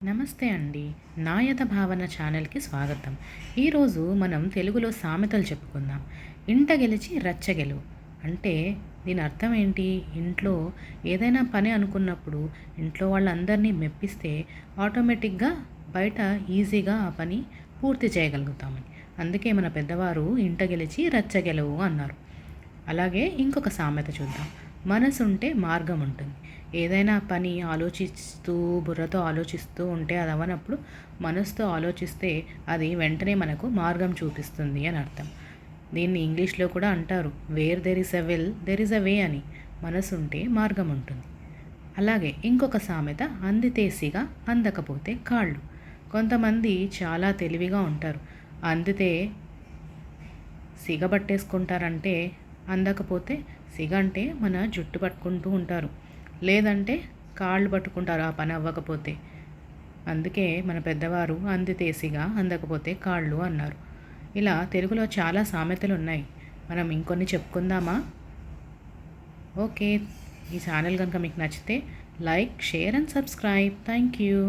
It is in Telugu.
నమస్తే అండి. నాయత భావన ఛానల్‌కి స్వాగతం. ఈరోజు మనం తెలుగులో సామెతలు చెప్పుకుందాం. ఇంట గెలిచి రచ్చ గెలువు. అంటే దీని అర్థం ఏంటి? ఇంట్లో ఏదైనా పని అనుకున్నప్పుడు ఇంట్లో వాళ్ళందరినీ మెప్పిస్తే ఆటోమేటిక్‌గా బయట ఈజీగా ఆ పని పూర్తి చేయగలుగుతామని. అందుకే మన పెద్దవారు ఇంట గెలిచి రచ్చ గెలువు అన్నారు. అలాగే ఇంకొక సామెత చూద్దాం. మనసుంటే మార్గం ఉంటుంది. ఏదైనా పని ఆలోచిస్తూ బుర్రతో ఆలోచిస్తూ ఉంటే అది అవ్వనప్పుడు మనసుతో ఆలోచిస్తే అది వెంటనే మనకు మార్గం చూపిస్తుంది అని అర్థం. దీన్ని ఇంగ్లీష్లో కూడా అంటారు, where there is a will there is a way అని. మనసుంటే మార్గం ఉంటుంది. అలాగే ఇంకొక సామెత, అందితేసిగా అందకపోతే కాళ్ళు. కొంతమంది చాలా తెలివిగా ఉంటారు. అందితే సిగబట్టేసుకుంటారంటే, అందకపోతే సిగ అంటే మన జుట్టు పట్టుకుంటూ ఉంటారు, లేదంటే కాళ్ళు పట్టుకుంటారు ఆ పని అవ్వకపోతే. అందుకే మన పెద్దవారు అందితే సిగ అందకపోతే కాళ్ళు అన్నారు. ఇలా తెలుగులో చాలా సామెతలు ఉన్నాయి. మనం ఇంకొన్ని చెప్పుకుందామా? ఓకే. ఈ ఛానల్ కనుక మీకు నచ్చితే like, share and subscribe. Thank you.